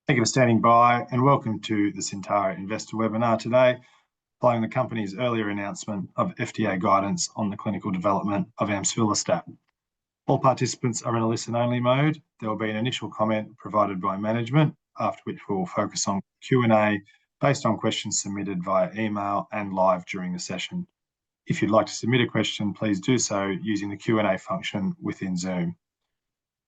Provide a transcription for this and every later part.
Thank you for standing by and welcome to the Syntara Investor Webinar today, following the company's earlier announcement of FDA guidance on the clinical development of amsulostat. All participants are in a listen-only mode. There will be an initial comment provided by management, after which we will focus on Q&A based on questions submitted via email and live during the session. If you'd like to submit a question, please do so using the Q&A function within Zoom.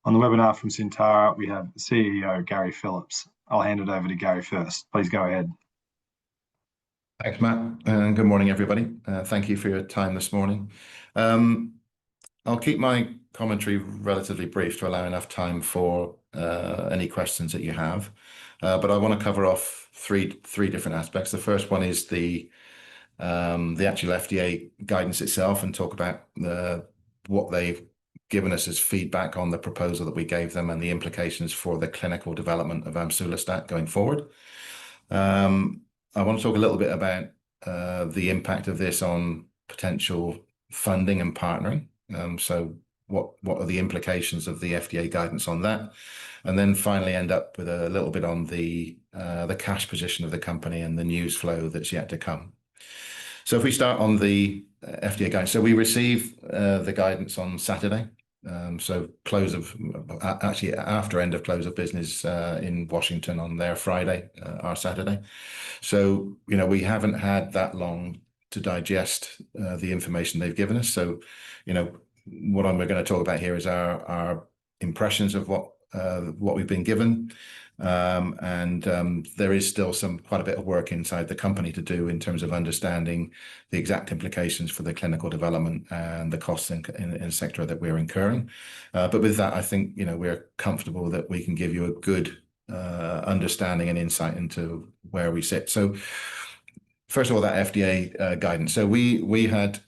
On the webinar from Syntara, we have CEO Gary Phillips. I'll hand it over to Gary first. Please go ahead. Thanks, Matt, and good morning, everybody. Thank you for your time this morning. I'll keep my commentary relatively brief to allow enough time for any questions that you have. But I want to cover off three different aspects. The first one is the actual FDA guidance itself, and talk about what they've given us as feedback on the proposal that we gave them and the implications for the clinical development of amsulostat going forward. I want to talk a little bit about the impact of this on potential funding and partnering. So what are the implications of the FDA guidance on that? And then finally end up with a little bit on the cash position of the company and the news flow that's yet to come. So if we start on the FDA guidance, so we received the guidance on Saturday. So actually after end of close of business in Washington on their Friday, our Saturday. So, we haven't had that long to digest the information they've given us. So, what we're going to talk about here is our impressions of what we've been given. And there is still quite a bit of work inside the company to do in terms of understanding the exact implications for the clinical development and the costs in the sector that we're incurring. But with that, I think we're comfortable that we can give you a good understanding and insight into where we sit. So first of all, that FDA guidance. So we had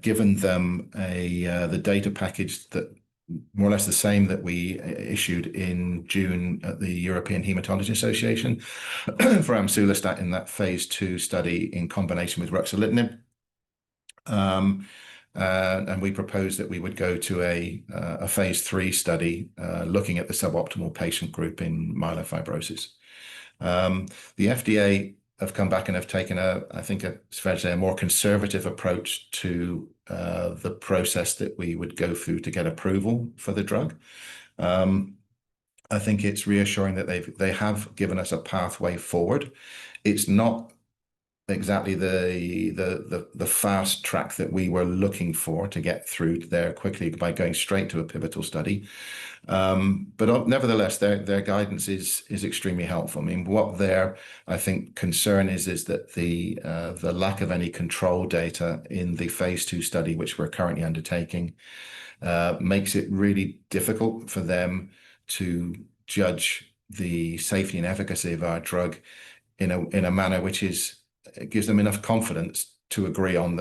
given them the data package that more or less the same that we issued in June at the European Hematology Association for amsulostat in that phase 2 study in combination with ruxolitinib. And we proposed that we would go to a phase 3 study looking at the suboptimal patient group in myelofibrosis. The FDA have come back and have taken I think it's fair to say, a more conservative approach to the process that we would go through to get approval for the drug. I think it's reassuring that they have given us a pathway forward. It's not exactly the fast track that we were looking for to get through there quickly by going straight to a pivotal study. But nevertheless, their guidance is extremely helpful. I mean, what their, I think, concern is that the lack of any control data in the phase 2 study, which we're currently undertaking, makes it really difficult for them to judge the safety and efficacy of our drug in a manner which gives them enough confidence to agree on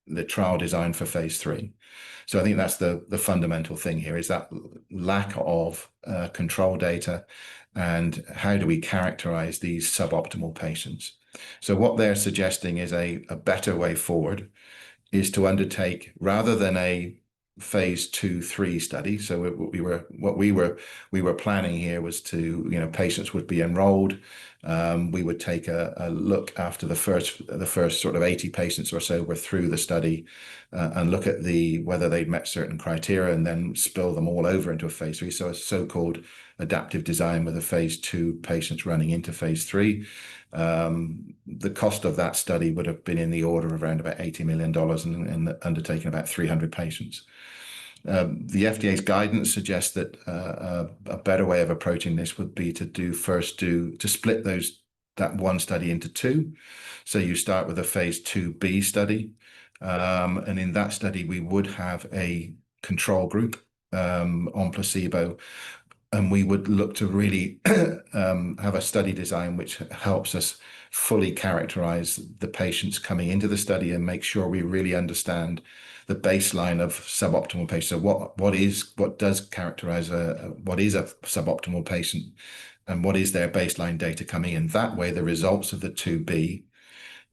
the trial design for phase 3. So I think that's the fundamental thing here, is that lack of control data and how do we characterize these suboptimal patients. So what they're suggesting is a better way forward is to undertake, rather than a phase 2/3 study. So what we were planning here was to, patients would be enrolled. We would take a look after the first sort of 80 patients or so were through the study, and look at whether they'd met certain criteria, and then spill them all over into a phase 3. So a so-called adaptive design with a phase 2 patients running into phase 3. The cost of that study would have been in the order of around about $80 million and undertaking about 300 patients. The FDA's guidance suggests that a better way of approaching this would be to split that one study into two. So you start with a phase 2b study, and in that study we would have a control group on placebo, and we would look to really have a study design which helps us fully characterize the patients coming into the study and make sure we really understand the baseline of suboptimal patients. So what does characterize what is a suboptimal patient, and what is their baseline data coming in? That way, the results of the 2B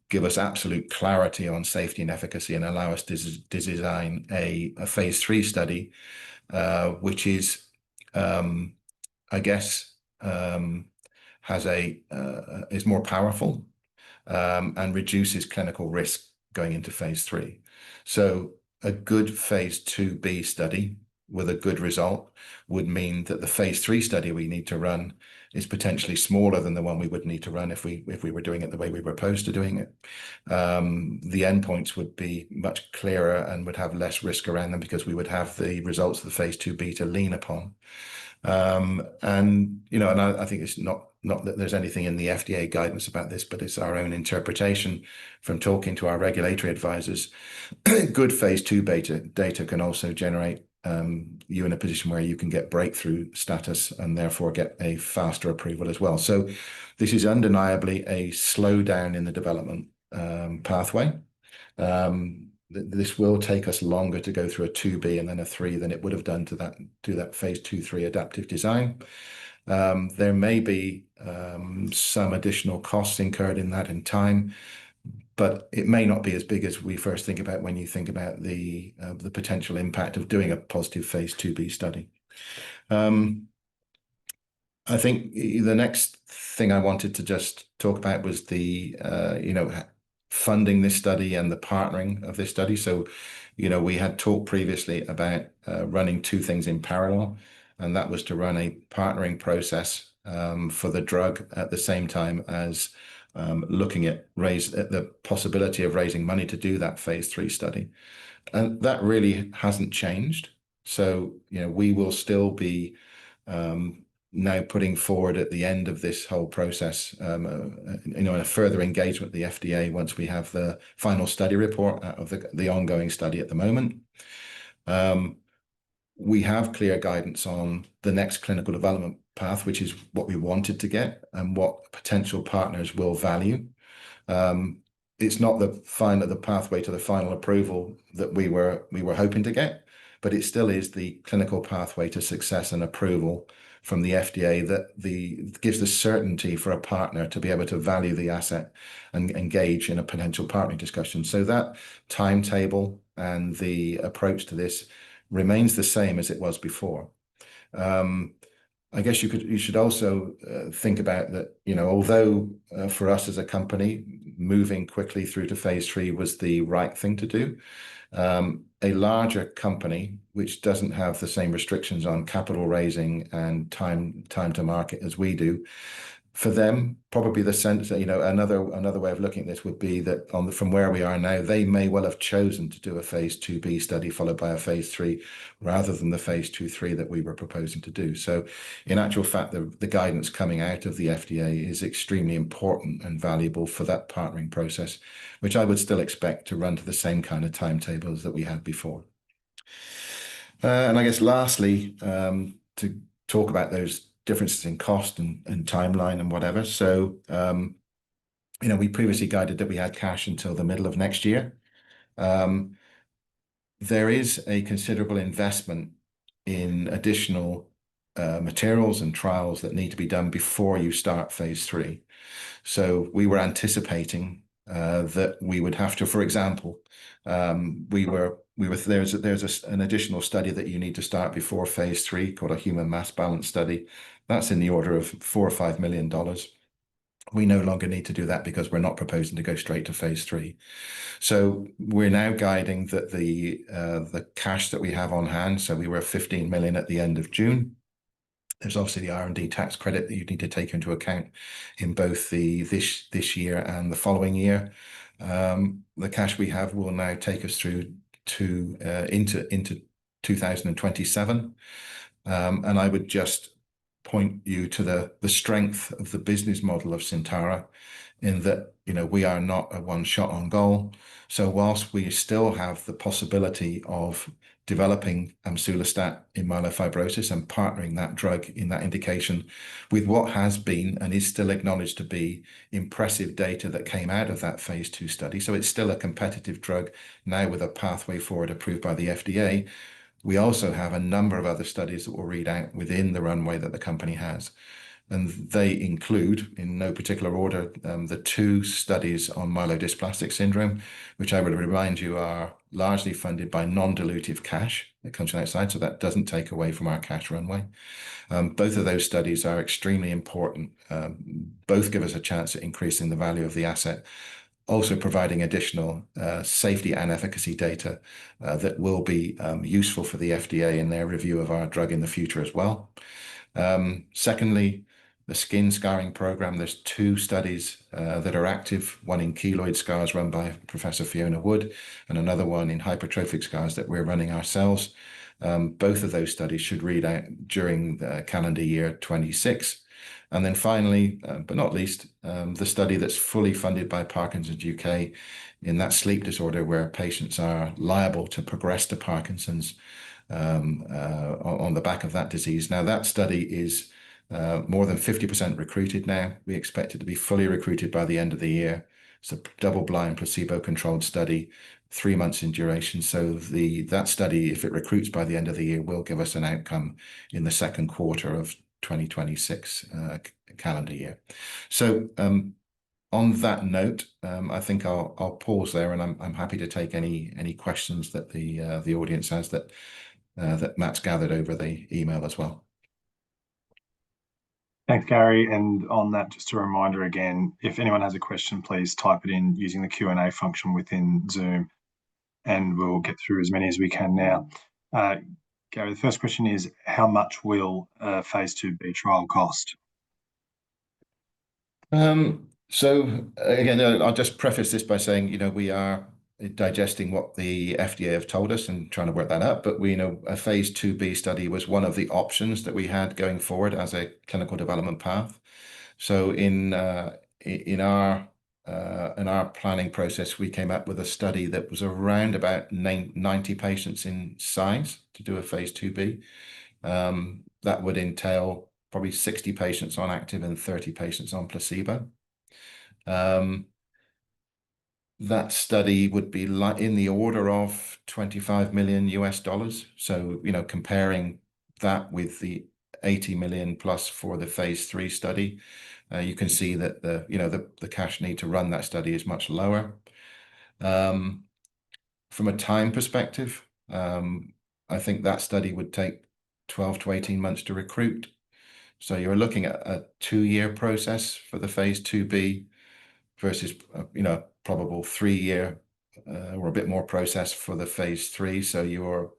give us absolute clarity on safety and efficacy and allow us to design a phase 3 study, which is, I guess, is more powerful and reduces clinical risk going into phase 3. So a good phase 2b study with a good result would mean that the phase 3 study we need to run is potentially smaller than the one we would need to run if we were doing it the way we were opposed to doing it. The endpoints would be much clearer and would have less risk around them because we would have the results of the phase 2b to lean upon. And I think it's not that there's anything in the FDA guidance about this, but it's our own interpretation from talking to our regulatory advisors. Good phase 2 data can also generate you in a position where you can get breakthrough status and therefore get a faster approval as well. So this is undeniably a slowdown in the development pathway. This will take us longer to go through a 2B and then a 3 than it would have done to that phase 2-3 adaptive design. There may be some additional costs incurred in that in time, but it may not be as big as we first think about when you think about the potential impact of doing a positive phase 2B study. I think the next thing I wanted to just talk about was the funding this study and the partnering of this study. So, we had talked previously about running two things in parallel, and that was to run a partnering process for the drug at the same time as looking at the possibility of raising money to do that phase 3 study. And that really hasn't changed. So, we will still be now putting forward at the end of this whole process, a further engagement with the FDA once we have the final study report out of the ongoing study at the moment. We have clear guidance on the next clinical development path, which is what we wanted to get and what potential partners will value. It's not the pathway to the final approval that we were hoping to get, but it still is the clinical pathway to success and approval from the FDA that gives the certainty for a partner to be able to value the asset and engage in a potential partnering discussion. So that timetable and the approach to this remains the same as it was before. I guess you should also think about that, although for us as a company, moving quickly through to phase 3 was the right thing to do. A larger company, which doesn't have the same restrictions on capital raising and time to market as we do, for them, probably the sense that, another way of looking at this would be that from where we are now, they may well have chosen to do a phase 2B study followed by a phase 3 rather than the phase 2-3 that we were proposing to do. So in actual fact, the guidance coming out of the FDA is extremely important and valuable for that partnering process, which I would still expect to run to the same kind of timetables that we had before. And I guess lastly, to talk about those differences in cost and timeline and whatever. So, we previously guided that we had cash until the middle of next year. There is a considerable investment in additional materials and trials that need to be done before you start phase 3. So we were anticipating that we would have to, for example, there's an additional study that you need to start before phase 3 called a human mass balance study. That's in the order of $4 or $5 million. We no longer need to do that because we're not proposing to go straight to phase 3. So we're now guiding that the cash that we have on hand, so we were 15 million at the end of June. There's obviously the R&D tax credit that you need to take into account in both this year and the following year. The cash we have will now take us through into 2027. And I would just point you to the strength of the business model of Syntara in that, we are not a one shot on goal. So whilst we still have the possibility of developing amsulostat in myelofibrosis and partnering that drug in that indication with what has been and is still acknowledged to be impressive data that came out of that phase 2 study. So it's still a competitive drug now with a pathway forward approved by the FDA. We also have a number of other studies that will read out within the runway that the company has. And they include, in no particular order, the 2 studies on myelodysplastic syndrome, which I would remind you are largely funded by non-dilutive cash that comes from outside, so that doesn't take away from our cash runway. Both of those studies are extremely important. Both give us a chance at increasing the value of the asset, also providing additional safety and efficacy data that will be useful for the FDA in their review of our drug in the future as well. Secondly, the skin scarring program, there's 2 studies that are active, one in keloid scars run by Professor Fiona Wood, and another one in hypertrophic scars that we're running ourselves. Both of those studies should read out during the calendar year 26. And then finally, but not least, the study that's fully funded by Parkinson's UK in that sleep disorder where patients are liable to progress to Parkinson's on the back of that disease. Now, that study is more than 50% recruited now. We expect it to be fully recruited by the end of the year. It's a double-blind, placebo-controlled study, 3 months in duration. So that study, if it recruits by the end of the year, will give us an outcome in the second quarter of 2026 calendar year. So on that note, I think I'll pause there, and I'm happy to take any questions that the audience has that Matt's gathered over the email as well. Thanks, Gary. And on that, just a reminder again, if anyone has a question, please type it in using the Q&A function within Zoom, and we'll get through as many as we can now. Gary, the first question is, how much will phase 2b trial cost? So again, I'll just preface this by saying, we are digesting what the FDA have told us and trying to work that out. But we know a phase 2b study was one of the options that we had going forward as a clinical development path. So in our planning process, we came up with a study that was around about 90 patients in size to do a phase 2b. That would entail probably 60 patients on active and 30 patients on placebo. That study would be in the order of $25 million US. So, comparing that with the 80 million plus for the phase 3 study, you can see that the cash need to run that study is much lower. From a time perspective, I think that study would take 12 to 18 months to recruit. So you're looking at a 2-year process for the phase 2b versus probable 3-year or a bit more process for the phase 3. So you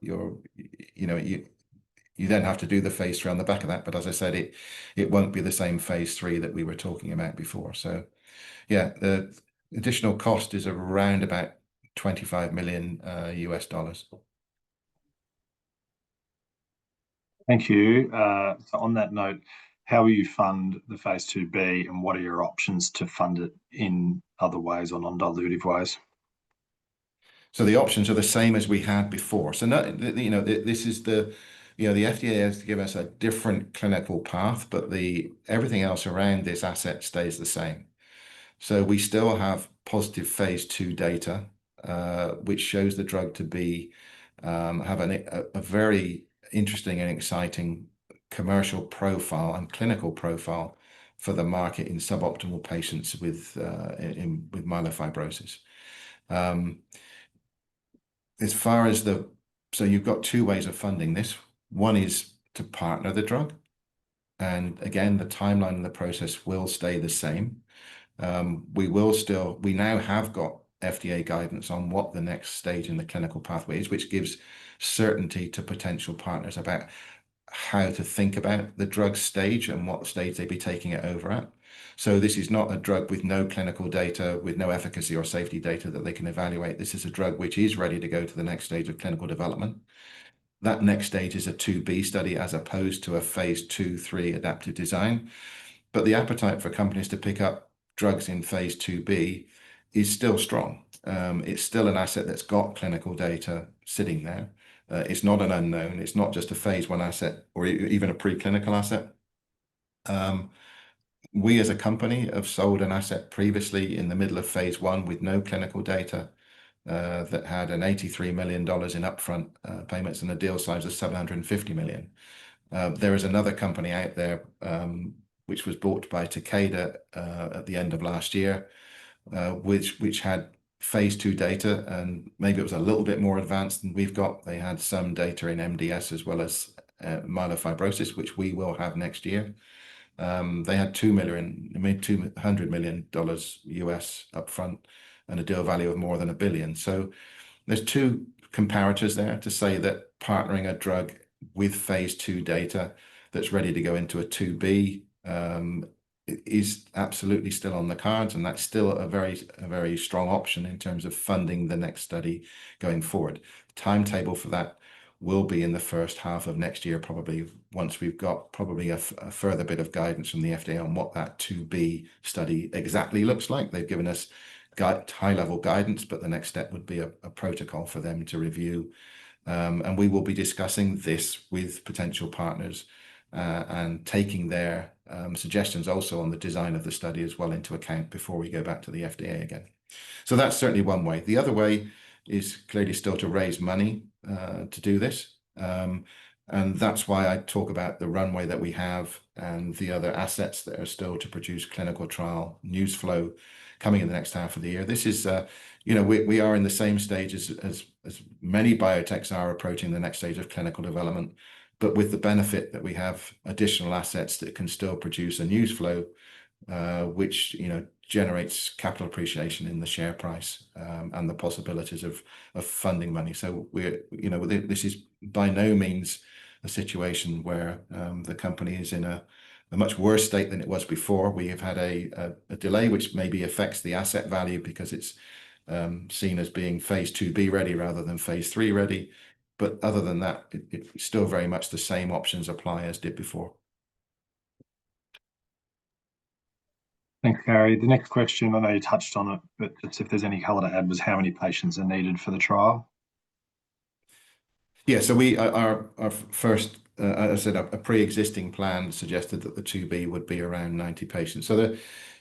then have to do the phase 3 on the back of that. But as I said, it won't be the same phase 3 that we were talking about before. So yeah, the additional cost is around about $25 million US. Thank you. So on that note, how will you fund the phase 2b, and what are your options to fund it in other ways or non-dilutive ways? So the options are the same as we had before. So this is the FDA has to give us a different clinical path, but everything else around this asset stays the same. So we still have positive phase 2 data, which shows the drug to have a very interesting and exciting commercial profile and clinical profile for the market in suboptimal patients with myelofibrosis. So you've got 2 ways of funding this. One is to partner the drug. And again, the timeline and the process will stay the same. We now have got FDA guidance on what the next stage in the clinical pathway is, which gives certainty to potential partners about how to think about the drug stage and what stage they'd be taking it over at. So this is not a drug with no clinical data, with no efficacy or safety data that they can evaluate. This is a drug which is ready to go to the next stage of clinical development. That next stage is a 2b study as opposed to a phase 2/3 adaptive design. But the appetite for companies to pick up drugs in phase 2b is still strong. It's still an asset that's got clinical data sitting there. It's not an unknown. It's not just a phase 1 asset or even a preclinical asset. We as a company have sold an asset previously in the middle of phase 1 with no clinical data that had an $83 million in upfront payments and a deal size of $750 million. There is another company out there which was bought by Takeda at the end of last year, which had phase 2 data, and maybe it was a little bit more advanced than we've got. They had some data in MDS as well as myelofibrosis, which we will have next year. They had $200 million US upfront and a deal value of more than $1 billion. So there's two comparators there to say that partnering a drug with phase 2 data that's ready to go into a 2B is absolutely still on the cards, and that's still a very strong option in terms of funding the next study going forward. The timetable for that will be in the first half of next year, probably once we've got probably a further bit of guidance from the FDA on what that 2B study exactly looks like. They've given us high-level guidance, but the next step would be a protocol for them to review. And we will be discussing this with potential partners and taking their suggestions also on the design of the study as well into account before we go back to the FDA again. So that's certainly one way. The other way is clearly still to raise money to do this. And that's why I talk about the runway that we have and the other assets that are still to produce clinical trial news flow coming in the next half of the year. This is, we are in the same stage as many biotechs are approaching the next stage of clinical development, but with the benefit that we have additional assets that can still produce a news flow, which, generates capital appreciation in the share price and the possibilities of funding money. So this is by no means a situation where the company is in a much worse state than it was before. We have had a delay which maybe affects the asset value because it's seen as being phase 2B ready rather than phase 3 ready. But other than that, it's still very much the same options apply as did before. Thanks, Gary. The next question, I know you touched on it, but just if there's any color to add, was how many patients are needed for the trial? Yeah, so our first, as I said, a pre-existing plan suggested that the 2B would be around 90 patients. So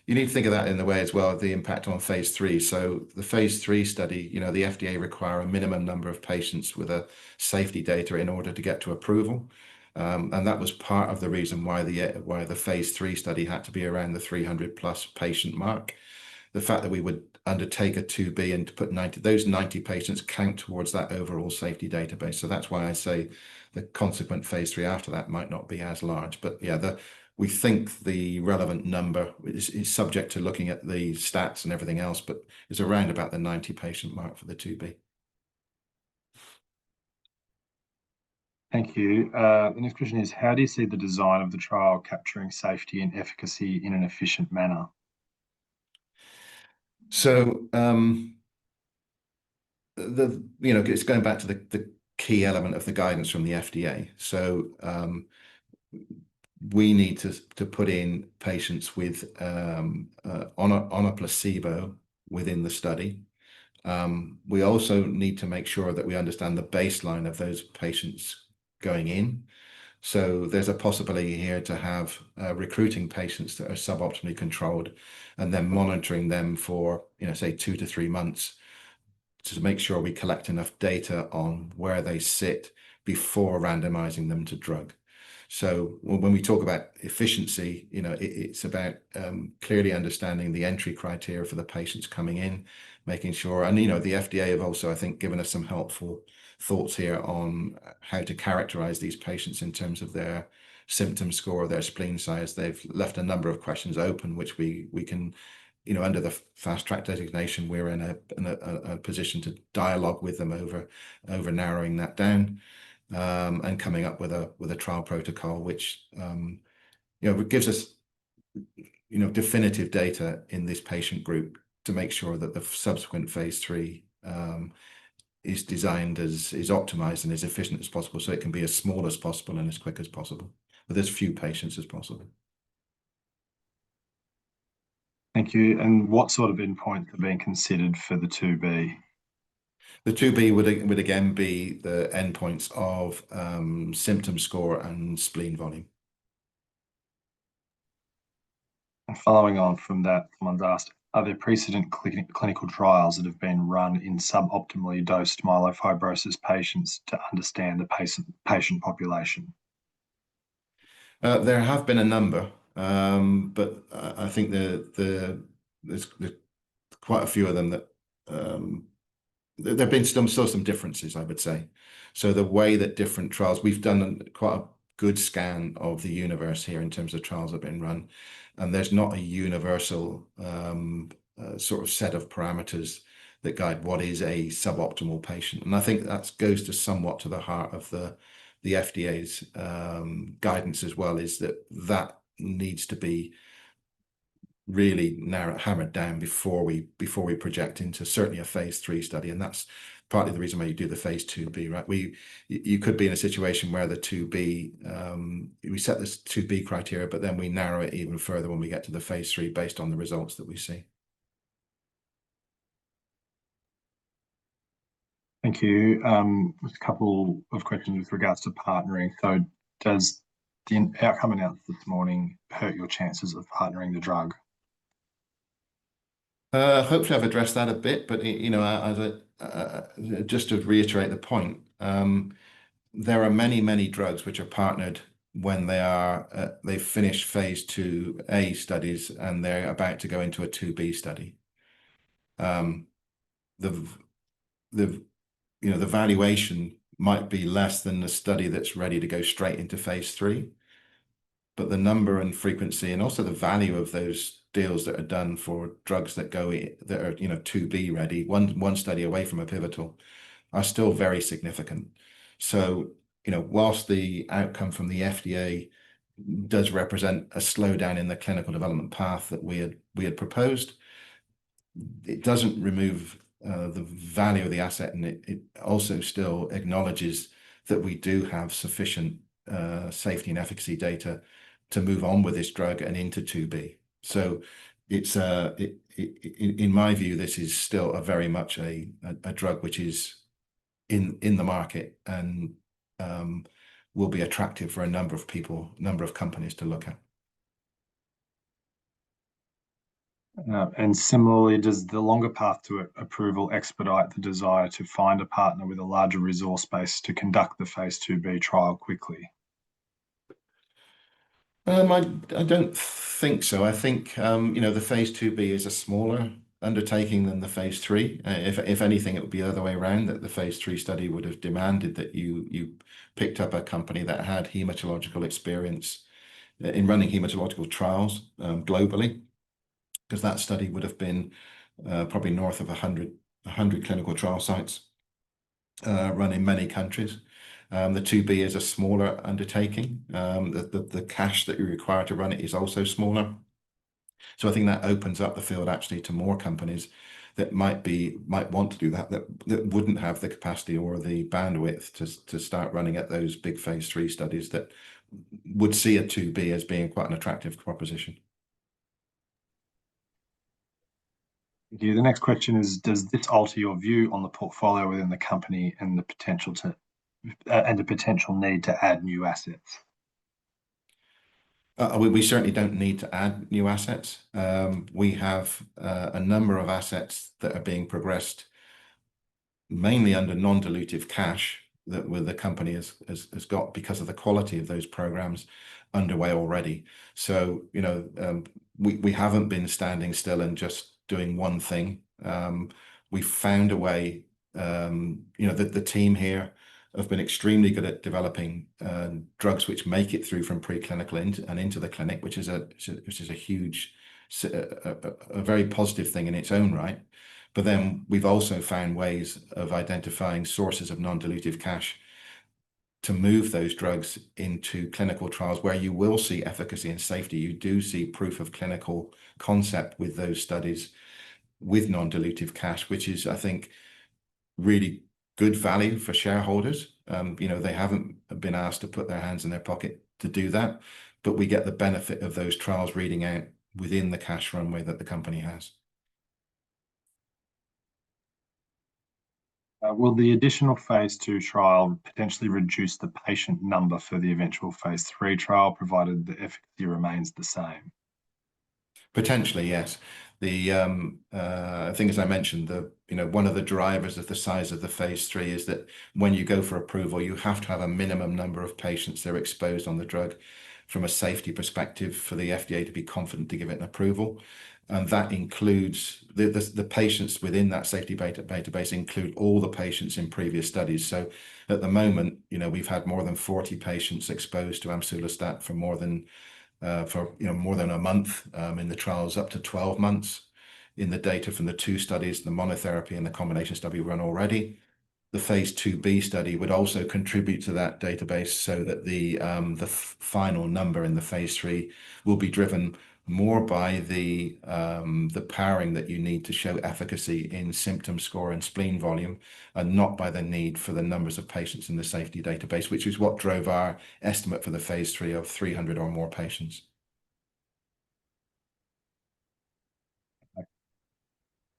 you need to think of that in the way as well of the impact on phase 3. So the phase 3 study, the FDA require a minimum number of patients with a safety data in order to get to approval. And that was part of the reason why the phase 3 study had to be around the 300 plus patient mark. The fact that we would undertake a 2B and to put those 90 patients count towards that overall safety database. So that's why I say the consequent phase 3 after that might not be as large. But yeah, we think the relevant number is subject to looking at the stats and everything else, but is around about the 90 patient mark for the 2B. Thank you. The next question is, how do you see the design of the trial capturing safety and efficacy in an efficient manner? So, it's going back to the key element of the guidance from the FDA. So we need to put in patients with on a placebo within the study. We also need to make sure that we understand the baseline of those patients going in. So there's a possibility here to have recruiting patients that are suboptimally controlled and then monitoring them for, say 2 to 3 months to make sure we collect enough data on where they sit before randomizing them to drug. So when we talk about efficiency, it's about clearly understanding the entry criteria for the patients coming in, making sure, and the FDA have also, I think, given us some helpful thoughts here on how to characterize these patients in terms of their symptom score, their spleen size. They've left a number of questions open, which we can, under the fast track designation, we're in a position to dialogue with them over narrowing that down and coming up with a trial protocol, which gives us definitive data in this patient group to make sure that the subsequent phase 3 is designed is optimized and as efficient as possible, so it can be as small as possible and as quick as possible with as few patients as possible. Thank you. And what sort of endpoints are being considered for the 2B? The 2B would again be the endpoints of symptom score and spleen volume. And following on from that, someone's asked, are there precedent clinical trials that have been run in suboptimally dosed myelofibrosis patients to understand the patient population? There have been a number. But I think there's quite a few of them that there have been still some differences, I would say. So the way that different trials, we've done quite a good scan of the universe here in terms of trials that have been run, and there's not a universal sort of set of parameters that guide what is a suboptimal patient. And I think that goes to somewhat to the heart of the FDA's guidance as well, is that needs to be really hammered down before we project into certainly a phase 3 study. And that's partly the reason why you do the phase 2b, right? You could be in a situation where the 2b, we set this 2b criteria, but then we narrow it even further when we get to the phase 3 based on the results that we see. Thank you. A couple of questions with regards to partnering. So does the outcome announced this morning hurt your chances of partnering the drug? Hopefully I've addressed that a bit, but just to reiterate the point, there are many drugs which are partnered when they've finished phase 2a studies and they're about to go into a 2b study. The valuation might be less than the study that's ready to go straight into phase 3, but the number and frequency and also the value of those deals that are done for drugs that are 2b ready, one study away from a pivotal, are still very significant. So whilst the outcome from the FDA does represent a slowdown in the clinical development path that we had proposed, it doesn't remove the value of the asset, and it also still acknowledges that we do have sufficient safety and efficacy data to move on with this drug and into 2b. So it's in my view, this is still very much a drug which is in the market and will be attractive for a number of companies to look at. And similarly, does the longer path to approval expedite the desire to find a partner with a larger resource base to conduct the phase 2b trial quickly? I don't think so. I think the phase 2b is a smaller undertaking than the phase 3. If anything, it would be the other way around, that the phase 3 study would have demanded that you picked up a company that had hematological experience in running hematological trials globally, because that study would have been probably north of 100 clinical trial sites run in many countries. The 2b is a smaller undertaking. The cash that you require to run it is also smaller. So I think that opens up the field actually to more companies that might want to do that wouldn't have the capacity or the bandwidth to start running at those big phase 3 studies that would see a 2b as being quite an attractive proposition. Thank you. The next question is, does this alter your view on the portfolio within the company and the potential need to add new assets? We certainly don't need to add new assets. We have a number of assets that are being progressed mainly under non-dilutive cash that the company has got because of the quality of those programs underway already. So, we haven't been standing still and just doing one thing. We found a way, the team here have been extremely good at developing drugs which make it through from preclinical into the clinic, which is a huge, a very positive thing in its own right. But then we've also found ways of identifying sources of non-dilutive cash to move those drugs into clinical trials where you will see efficacy and safety. You do see proof of clinical concept with those studies with non-dilutive cash, which is, I think, really good value for shareholders. They haven't been asked to put their hands in their pocket to do that, but we get the benefit of those trials reading out within the cash runway that the company has. Will the additional phase 2 trial potentially reduce the patient number for the eventual phase 3 trial, provided the efficacy remains the same? Potentially, yes. I think, as I mentioned, one of the drivers of the size of the phase 3 is that when you go for approval, you have to have a minimum number of patients that are exposed on the drug from a safety perspective for the FDA to be confident to give it an approval. And that includes the patients within that safety database include all the patients in previous studies. So at the moment, we've had more than 40 patients exposed to amsulostat for more than a month, in the trials up to 12 months. In the data from the two studies, the monotherapy and the combination study run already. The phase 2b study would also contribute to that database, so that the final number in the phase 3 will be driven more by the powering that you need to show efficacy in symptom score and spleen volume, and not by the need for the numbers of patients in the safety database, which is what drove our estimate for the phase 3 of 300 or more patients.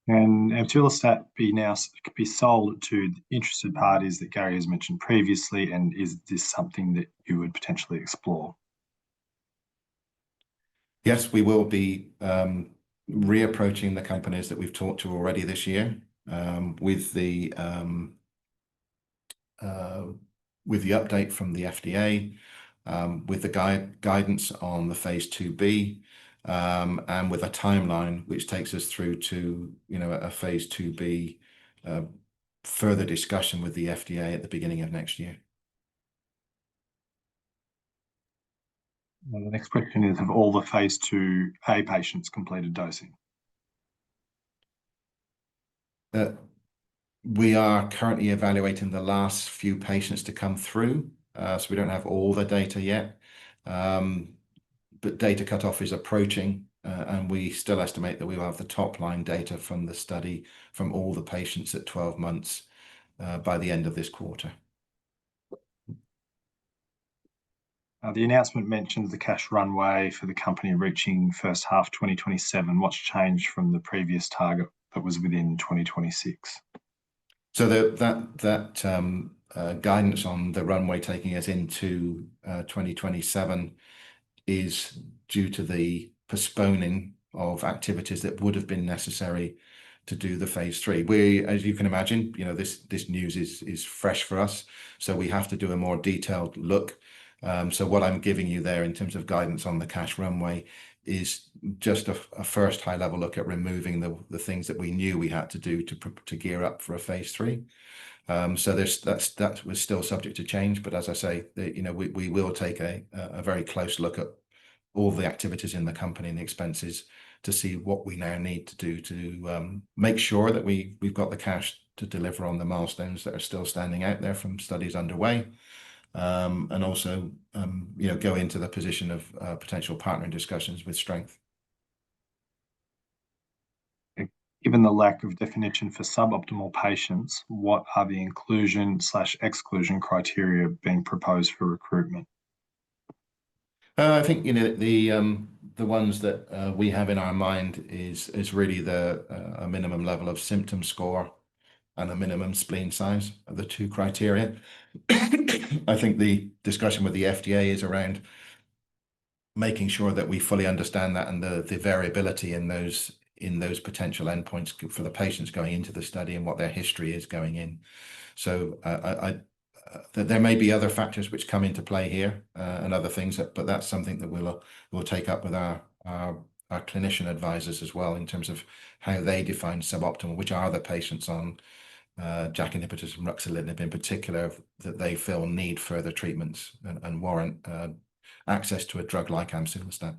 Can amsulostat be sold to interested parties that Gary has mentioned previously, and is this something that you would potentially explore? Yes, we will be reapproaching the companies that we've talked to already this year, with the update from the FDA, with the guidance on the phase 2b, and with a timeline which takes us through to a phase 2b further discussion with the FDA at the beginning of next year. The next question is, have all the phase 2a patients completed dosing? We are currently evaluating the last few patients to come through, so we don't have all the data yet. But data cutoff is approaching, and we still estimate that we will have the top line data from the study from all the patients at 12 months by the end of this quarter. The announcement mentions the cash runway for the company reaching first half 2027. What's changed from the previous target that was within 2026? So that guidance on the runway taking us into 2027 is due to the postponing of activities that would have been necessary to do the phase 3. We, as you can imagine, this news is fresh for us, so we have to do a more detailed look. So what I'm giving you there in terms of guidance on the cash runway is just a first high level look at removing the things that we knew we had to do to gear up for a phase 3. So that was still subject to change, but as I say, we will take a very close look at all the activities in the company and the expenses to see what we now need to do to make sure that we've got the cash to deliver on the milestones that are still standing out there from studies underway, and also go into the position of potential partnering discussions with strength. Given the lack of definition for suboptimal patients, what are the inclusion/exclusion criteria being proposed for recruitment? I think the ones that we have in our mind is really a minimum level of symptom score and a minimum spleen size are the two criteria. I think the discussion with the FDA is around making sure that we fully understand that and the variability in those potential endpoints for the patients going into the study and what their history is going in. So there may be other factors which come into play here, and other things, but that's something that we'll take up with our clinician advisors as well, in terms of how they define suboptimal, which are the patients on JAK inhibitors and ruxolitinib in particular that they feel need further treatments and warrant access to a drug like amsulostat.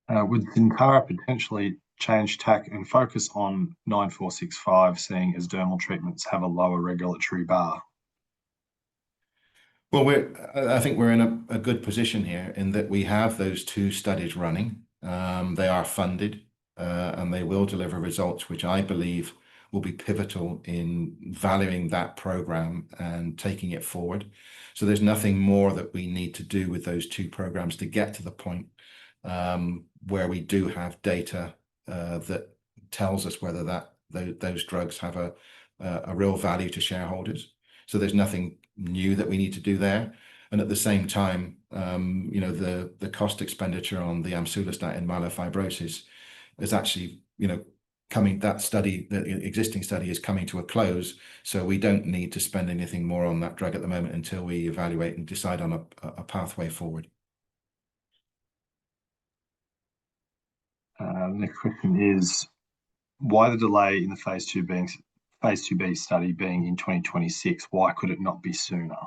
Would Syntara potentially change tack and focus on 9465, seeing as dermal treatments have a lower regulatory bar? Well, I think we're in a good position here in that we have those two studies running. They are funded, and they will deliver results which I believe will be pivotal in valuing that program and taking it forward. So there's nothing more that we need to do with those two programs to get to the point where we do have data that tells us whether those drugs have a real value to shareholders. So there's nothing new that we need to do there. And at the same time, the cost expenditure on the amsulostat in myelofibrosis is actually, the existing study is coming to a close. So we don't need to spend anything more on that drug at the moment until we evaluate and decide on a pathway forward. Next question is, why the delay in the phase 2b study being in 2026? Why could it not be sooner?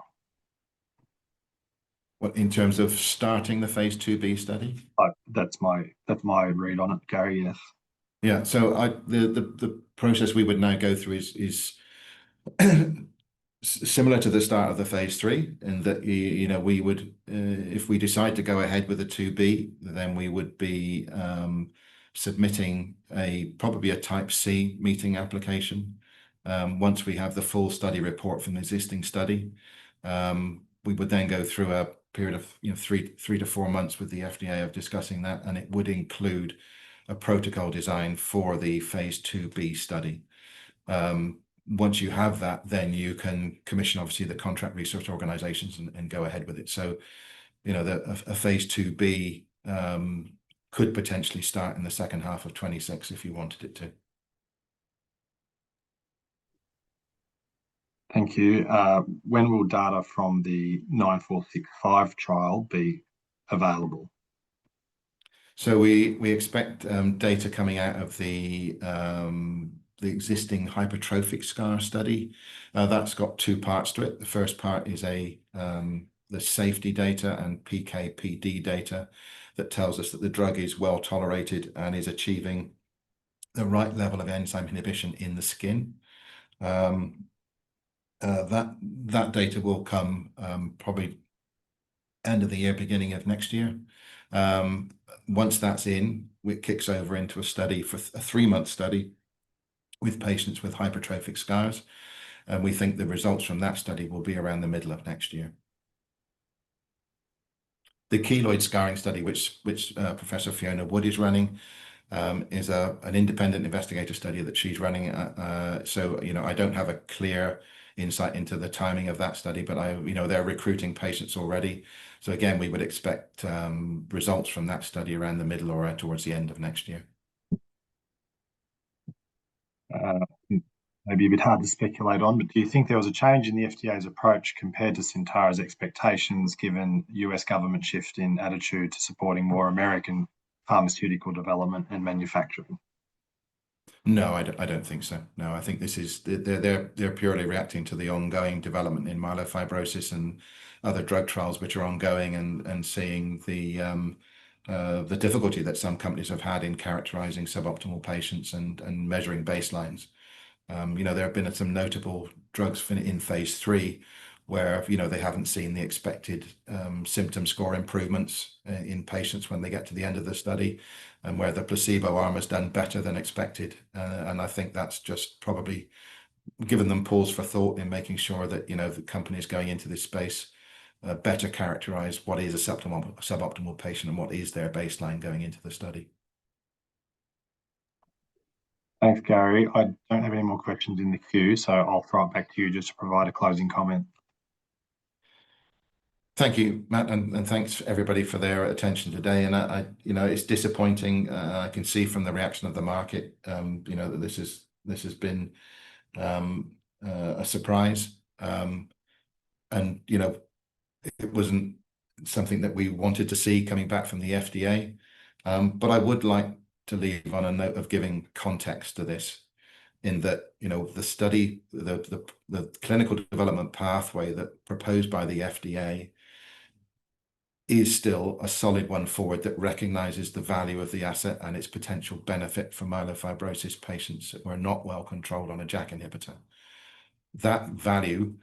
What, in terms of starting the phase 2b study? That's my read on it, Gary. Yes. Yeah. So the process we would now go through is similar to the start of the phase 3, in that we would, if we decide to go ahead with a 2b, then we would be submitting probably a Type C meeting application. Once we have the full study report from the existing study, we would then go through a period of 3 to 4 months with the FDA of discussing that, and it would include a protocol design for the phase 2b study. Once you have that, then you can commission, obviously, the contract research organizations and go ahead with it. So, a phase 2b could potentially start in the second half of 26 if you wanted it to. Thank you. When will data from the 9465 trial be available? So we expect data coming out of the existing hypertrophic scar study. That's got 2 parts to it. The first part is the safety data and PK/PD data that tells us that the drug is well tolerated and is achieving the right level of enzyme inhibition in the skin. That data will come probably end of the year, beginning of next year. Once that's in, it kicks over into a study for a 3-month study with patients with hypertrophic scars. And we think the results from that study will be around the middle of next year. The keloid scarring study, which Professor Fiona Wood is running, is an independent investigator study that she's running. So, I don't have a clear insight into the timing of that study, but they're recruiting patients already. So again, we would expect results from that study around the middle or towards the end of next year. Maybe a bit hard to speculate on, but do you think there was a change in the FDA's approach compared to Syntara's expectations, given US government shift in attitude to supporting more American pharmaceutical development and manufacturing? No, I don't think so. No, I think they're purely reacting to the ongoing development in myelofibrosis and other drug trials which are ongoing, and seeing the difficulty that some companies have had in characterizing suboptimal patients and measuring baselines. There have been some notable drugs in phase 3 where they haven't seen the expected symptom score improvements in patients when they get to the end of the study, and where the placebo arm has done better than expected. And I think that's just probably given them pause for thought in making sure that the companies going into this space better characterize what is a suboptimal patient and what is their baseline going into the study. Thanks, Gary. I don't have any more questions in the queue, so I'll throw it back to you just to provide a closing comment. Thank you, Matt, and thanks everybody for their attention today. And it's disappointing. I can see from the reaction of the market, that this has been a surprise, and it wasn't something that we wanted to see coming back from the FDA. But I would like to leave on a note of giving context to this, in that the study, the clinical development pathway that proposed by the FDA is still a solid one forward, that recognizes the value of the asset and its potential benefit for myelofibrosis patients that were not well controlled on a JAK inhibitor. That value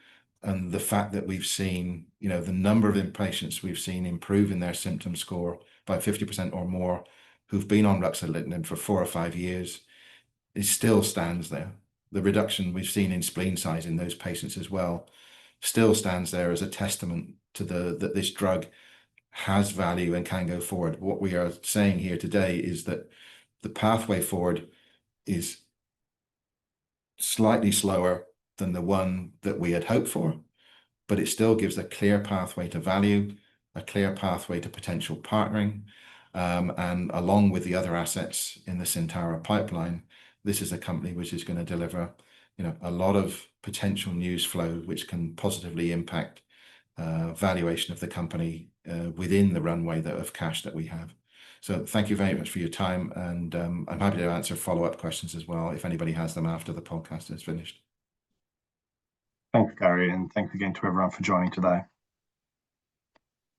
and the fact that we've seen, the number of patients we've seen improve in their symptom score by 50% or more, who've been on ruxolitinib for 4 or 5 years, it still stands there. The reduction we've seen in spleen size in those patients as well still stands there as a testament to that this drug has value and can go forward. What we are saying here today is that the pathway forward is slightly slower than the one that we had hoped for, but it still gives a clear pathway to value, a clear pathway to potential partnering. And along with the other assets in the Syntara pipeline, this is a company which is going to deliver, a lot of potential news flow, which can positively impact valuation of the company within the runway of cash that we have. So thank you very much for your time, and I'm happy to answer follow-up questions as well if anybody has them after the podcast is finished. Thanks, Gary, and thanks again to everyone for joining today.